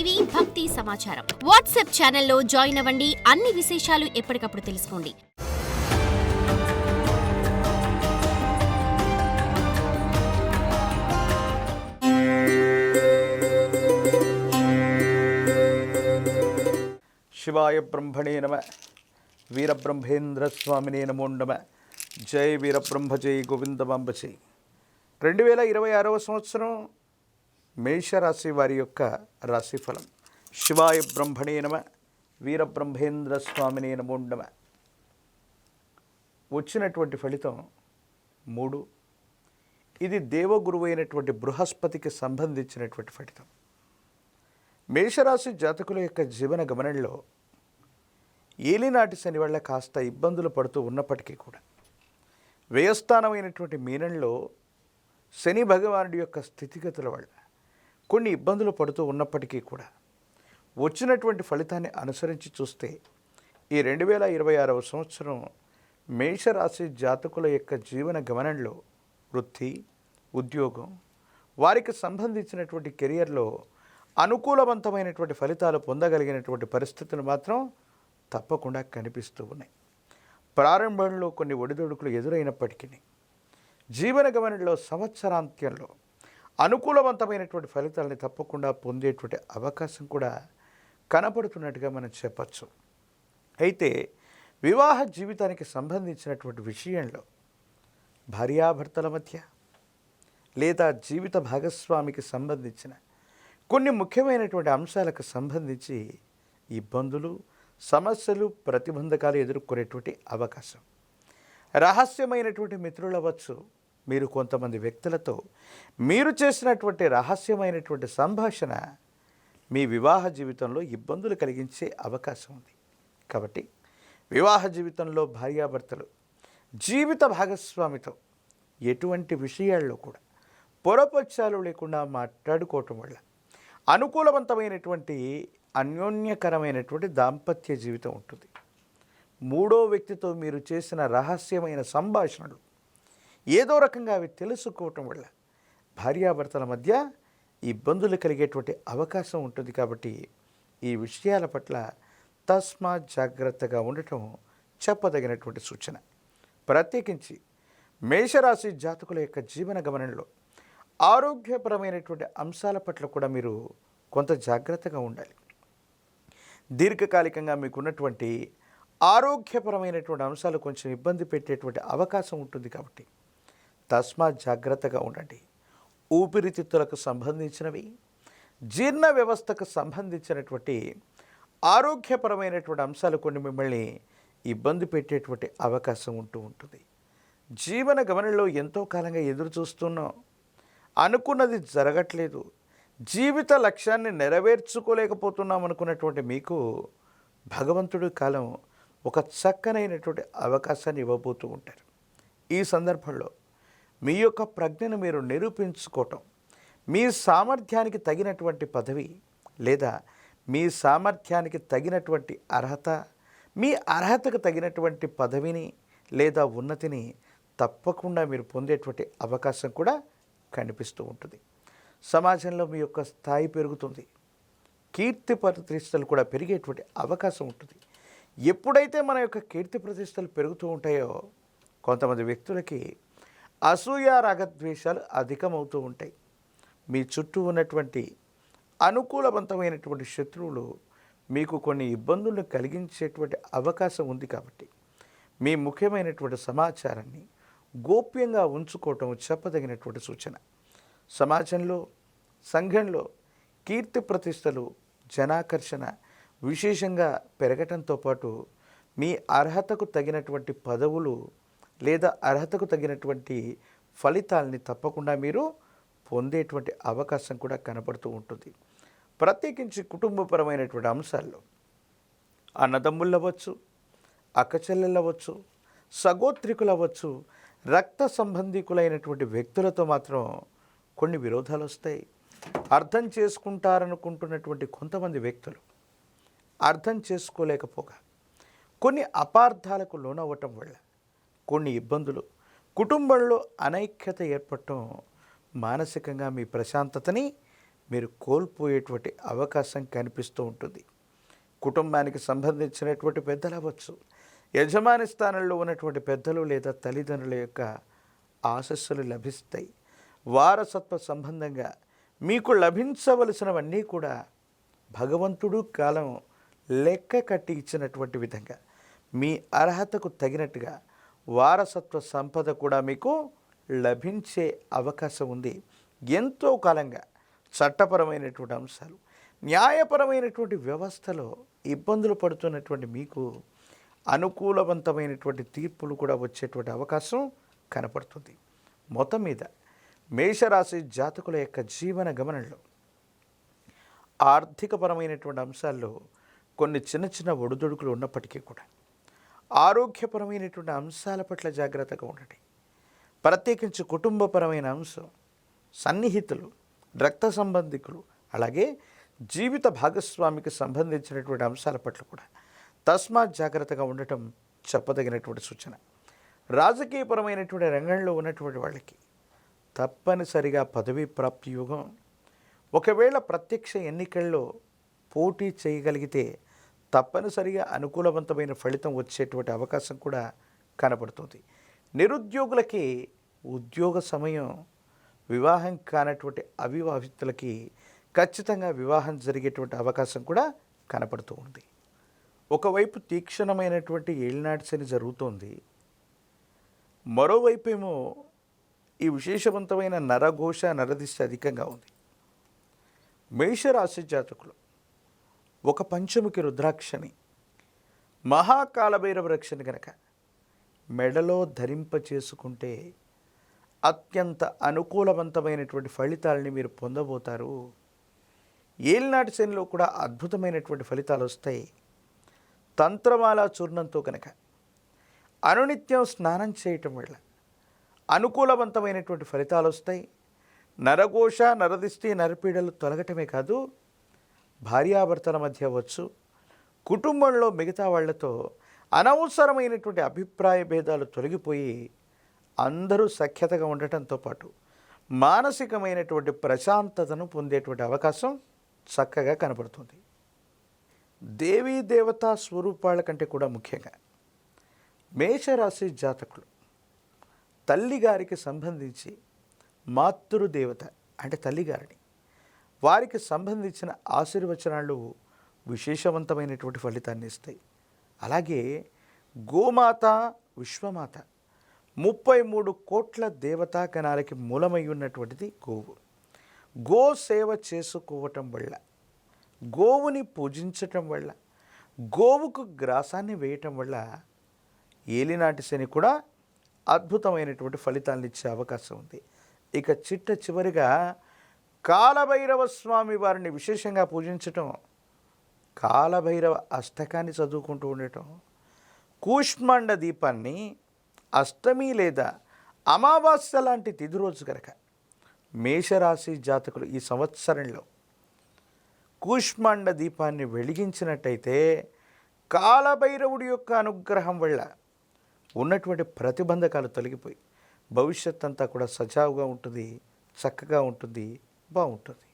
TV భక్తి సమాచారం WhatsApp ఛానల్లో జాయిన్ అవ్వండి. అన్ని విశేషాలు ఎప్పటికప్పుడు తెలుసుకోండి. శివాయ బ్రహ్మణే నమ. వీరబ్రహ్మేంద్ర స్వామినే నమో నమ. జై వీరబ్రహ్మ జై గోవిందమాంబ జై. 2026వ సంవత్సరం మేషరాశి వారి యొక్క రాశిఫలం. శివాయ బ్రహ్మణే నమ. వీరబ్రహ్మేంద్ర స్వామినే నమో నమ. వచ్చినటువంటి ఫలితం 3. ఇది దేవగురువు అయినటువంటి బృహస్పతికి సంబంధించినటువంటి ఫలితం. మేషరాశి జాతకుల యొక్క జీవన గమనంలో ఏలినాటి శని వల్ల కాస్త ఇబ్బందులు పడుతూ ఉన్నప్పటికీ కూడా వ్యయస్థానమైనటువంటి మీనంలో శని భగవానుడి యొక్క స్థితిగతుల వల్ల కొన్ని ఇబ్బందులు పడుతూ ఉన్నప్పటికీ కూడా వచ్చినటువంటి ఫలితాన్ని అనుసరించి చూస్తే ఈ 2026వ సంవత్సరం మేషరాశి జాతకుల యొక్క జీవన గమనంలో వృత్తి, ఉద్యోగం, వారికి సంబంధించినటువంటి కెరియర్లో అనుకూలవంతమైనటువంటి ఫలితాలు పొందగలిగినటువంటి పరిస్థితులు మాత్రం తప్పకుండా కనిపిస్తూ ఉన్నాయి. ప్రారంభంలో కొన్ని ఒడిదొడుకులు ఎదురైనప్పటికీ జీవన గమనంలో సంవత్సరాంత్యంలో అనుకూలవంతమైనటువంటి ఫలితాలని తప్పకుండా పొందేటువంటి అవకాశం కూడా కనపడుతున్నట్టుగా మనం చెప్పచ్చు. అయితే వివాహ జీవితానికి సంబంధించినటువంటి విషయంలో భార్యాభర్తల మధ్య లేదా జీవిత భాగస్వామికి సంబంధించిన కొన్ని ముఖ్యమైనటువంటి అంశాలకు సంబంధించి ఇబ్బందులు, సమస్యలు, ప్రతిబంధకాలు ఎదుర్కొనేటువంటి అవకాశం. రహస్యమైనటువంటి మిత్రులు అవ్వచ్చు. మీరు కొంతమంది వ్యక్తులతో మీరు చేసినటువంటి రహస్యమైనటువంటి సంభాషణ మీ వివాహ జీవితంలో ఇబ్బందులు కలిగించే అవకాశం ఉంది. కాబట్టి వివాహ జీవితంలో భార్యాభర్తలు జీవిత భాగస్వామితో ఎటువంటి విషయాల్లో కూడా పొరపక్షాలు లేకుండా మాట్లాడుకోవటం వల్ల అనుకూలవంతమైనటువంటి అన్యోన్యకరమైనటువంటి దాంపత్య జీవితం ఉంటుంది. మూడో వ్యక్తితో మీరు చేసిన రహస్యమైన సంభాషణలు ఏదో రకంగా అవి తెలుసుకోవటం వల్ల భార్యాభర్తల మధ్య ఇబ్బందులు కలిగేటువంటి అవకాశం ఉంటుంది. కాబట్టి ఈ విషయాల పట్ల తస్మాత్ జాగ్రత్తగా ఉండటం చెప్పదగినటువంటి సూచన. ప్రత్యేకించి మేషరాశి జాతకుల యొక్క జీవన గమనంలో ఆరోగ్యపరమైనటువంటి అంశాల పట్ల కూడా మీరు కొంత జాగ్రత్తగా ఉండాలి. దీర్ఘకాలికంగా మీకున్నటువంటి ఆరోగ్యపరమైనటువంటి అంశాలు కొంచెం ఇబ్బంది పెట్టేటువంటి అవకాశం ఉంటుంది. కాబట్టి తస్మాత్ జాగ్రత్తగా ఉండండి. ఊపిరితిత్తులకు సంబంధించినవి, జీర్ణ వ్యవస్థకు సంబంధించినటువంటి ఆరోగ్యపరమైనటువంటి అంశాలు కొన్ని మిమ్మల్ని ఇబ్బంది పెట్టేటువంటి అవకాశం ఉంటుంది. జీవన గమనంలో ఎంతో కాలంగా ఎదురు చూస్తున్నాం, అనుకున్నది జరగట్లేదు, జీవిత లక్ష్యాన్ని నెరవేర్చుకోలేకపోతున్నాం అనుకున్నటువంటి మీకు భగవంతుడి కాలం ఒక చక్కనైనటువంటి అవకాశాన్ని ఇవ్వబోతూ ఉంటారు. ఈ సందర్భంలో మీ యొక్క ప్రజ్ఞను మీరు నిరూపించుకోవటం, మీ సామర్థ్యానికి తగినటువంటి పదవి లేదా మీ సామర్థ్యానికి తగినటువంటి అర్హత, మీ అర్హతకు తగినటువంటి పదవిని లేదా ఉన్నతిని తప్పకుండా మీరు పొందేటువంటి అవకాశం కూడా కనిపిస్తూ ఉంటుంది. సమాజంలో మీ యొక్క స్థాయి పెరుగుతుంది, కీర్తి ప్రతిష్టలు కూడా పెరిగేటువంటి అవకాశం ఉంటుంది. ఎప్పుడైతే మన యొక్క కీర్తి ప్రతిష్టలు పెరుగుతూ ఉంటాయో కొంతమంది వ్యక్తులకి అసూయ, రాగద్వేషాలు అధికమవుతూ ఉంటాయి. మీ చుట్టూ ఉన్నటువంటి అనుకూలవంతమైనటువంటి శత్రువులు మీకు కొన్ని ఇబ్బందులను కలిగించేటువంటి అవకాశం ఉంది. కాబట్టి మీ ముఖ్యమైనటువంటి సమాచారాన్ని గోప్యంగా ఉంచుకోవటం చెప్పదగినటువంటి సూచన. సమాజంలో, సంఘంలో కీర్తి ప్రతిష్టలు, జనాకర్షణ విశేషంగా పెరగటంతో పాటు మీ అర్హతకు తగినటువంటి పదవులు లేదా అర్హతకు తగినటువంటి ఫలితాలని తప్పకుండా మీరు పొందేటువంటి అవకాశం కూడా కనపడుతూ ఉంటుంది. ప్రత్యేకించి కుటుంబపరమైనటువంటి అంశాల్లో అన్నదమ్ముళ్ళు అవ్వచ్చు, అక్కచెల్లెళ్ళు అవ్వచ్చు, సగోత్రికులు అవ్వచ్చు, రక్త సంబంధికులైనటువంటి వ్యక్తులతో మాత్రం కొన్ని విరోధాలు వస్తాయి. అర్థం చేసుకుంటారనుకుంటున్నటువంటి కొంతమంది వ్యక్తులు అర్థం చేసుకోలేకపోగా కొన్ని అపార్థాలకు లోనవ్వటం వల్ల కొన్ని ఇబ్బందులు, కుటుంబంలో అనైక్యత ఏర్పడటం మానసికంగా మీ ప్రశాంతతని మీరు కోల్పోయేటువంటి అవకాశం కనిపిస్తూ ఉంటుంది. కుటుంబానికి సంబంధించినటువంటి పెద్దలు అవ్వచ్చు, యజమాని స్థానంలో ఉన్నటువంటి పెద్దలు లేదా తల్లిదండ్రుల యొక్క ఆశస్సులు లభిస్తాయి. వారసత్వ సంబంధంగా మీకు లభించవలసినవన్నీ కూడా భగవంతుడు కాలం లెక్క కట్టి ఇచ్చినటువంటి విధంగా మీ అర్హతకు తగినట్టుగా వారసత్వ సంపద కూడా మీకు లభించే అవకాశం ఉంది. ఎంతో కాలంగా చట్టపరమైనటువంటి అంశాలు, న్యాయపరమైనటువంటి వ్యవస్థలో ఇబ్బందులు పడుతున్నటువంటి మీకు అనుకూలవంతమైనటువంటి తీర్పులు కూడా వచ్చేటువంటి అవకాశం కనపడుతుంది. మొత్తం మీద మేషరాశి జాతకుల యొక్క జీవన గమనంలో ఆర్థికపరమైనటువంటి అంశాల్లో కొన్ని చిన్న చిన్న ఒడిదుడుకులు ఉన్నప్పటికీ కూడా ఆరోగ్యపరమైనటువంటి అంశాల పట్ల జాగ్రత్తగా ఉండండి. ప్రత్యేకించి కుటుంబపరమైన అంశం, సన్నిహితులు, రక్త సంబంధికులు, అలాగే జీవిత భాగస్వామికి సంబంధించినటువంటి అంశాల పట్ల కూడా తస్మాత్ జాగ్రత్తగా ఉండటం చెప్పదగినటువంటి సూచన. రాజకీయపరమైనటువంటి రంగంలో ఉన్నటువంటి వాళ్ళకి తప్పనిసరిగా పదవీ ప్రాప్తి యోగం. ఒకవేళ ప్రత్యక్ష ఎన్నికల్లో పోటీ చేయగలిగితే తప్పనిసరిగా అనుకూలవంతమైన ఫలితం వచ్చేటువంటి అవకాశం కూడా కనపడుతుంది. నిరుద్యోగులకి ఉద్యోగ సమయం, వివాహం కానటువంటి అవివాహితులకి ఖచ్చితంగా వివాహం జరిగేటువంటి అవకాశం కూడా కనపడుతూ ఉంది. ఒకవైపు తీక్షణమైనటువంటి ఏలినాటి శని జరుగుతోంది, మరోవైపు ఏమో ఈ విశేషవంతమైన నరఘోష, నరదిశ అధికంగా ఉంది. మేషరాశి జాతకులు ఒక పంచముఖి రుద్రాక్షని, మహాకాలభైరవ రక్షని కనుక మెడలో ధరింప చేసుకుంటే అత్యంత అనుకూలవంతమైనటువంటి ఫలితాలని మీరు పొందబోతారు. ఏలినాటి శనిలో కూడా అద్భుతమైనటువంటి ఫలితాలు వస్తాయి. తంత్రమాల చూర్ణంతో కనుక అనునిత్యం స్నానం చేయటం వల్ల అనుకూలవంతమైనటువంటి ఫలితాలు వస్తాయి. నరఘోష, నరదిష్టి, నరపీడలు తొలగటమే కాదు, భార్యాభర్తల మధ్య అవ్వచ్చు, కుటుంబంలో మిగతా వాళ్లతో అనవసరమైనటువంటి అభిప్రాయ భేదాలు తొలగిపోయి అందరూ సఖ్యతగా ఉండటంతో పాటు మానసికమైనటువంటి ప్రశాంతతను పొందేటువంటి అవకాశం చక్కగా కనబడుతుంది. దేవీ దేవతా స్వరూపాల కంటే కూడా ముఖ్యంగా మేషరాశి జాతకులు తల్లిగారికి సంబంధించి మాతృదేవత అంటే తల్లిగారిని, వారికి సంబంధించిన ఆశీర్వచనాలు విశేషవంతమైనటువంటి ఫలితాన్ని ఇస్తాయి. అలాగే గోమాత, విశ్వమాత 33 కోట్ల దేవతా గణాలకి మూలమై ఉన్నటువంటిది గోవు. గో సేవ చేసుకోవటం వల్ల, గోవుని పూజించటం వల్ల, గోవుకు గ్రాసాన్ని వేయటం వల్ల ఏలినాటి శని కూడా అద్భుతమైనటువంటి ఫలితాలను ఇచ్చే అవకాశం ఉంది. ఇక చివరిగా కాలభైరవ స్వామి వారిని విశేషంగా పూజించటం, కాలభైరవ అష్టకాన్ని చదువుకుంటూ ఉండటం, కూష్మాండ దీపాన్ని అష్టమి లేదా అమావాస్య లాంటి తిథి రోజు కనుక మేషరాశి జాతకులు ఈ సంవత్సరంలో కూష్మాండ దీపాన్ని వెలిగించినట్టయితే కాలభైరవుడి యొక్క అనుగ్రహం వల్ల ఉన్నటువంటి ప్రతిబంధకాలు తొలగిపోయి భవిష్యత్ అంతా కూడా సజావుగా ఉంటుంది, చక్కగా ఉంటుంది, బాగుంటుంది.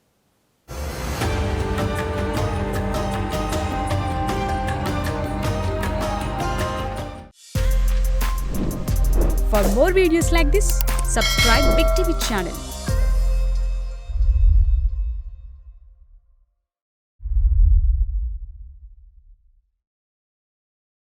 For more videos like this, subscribe Big TV channel.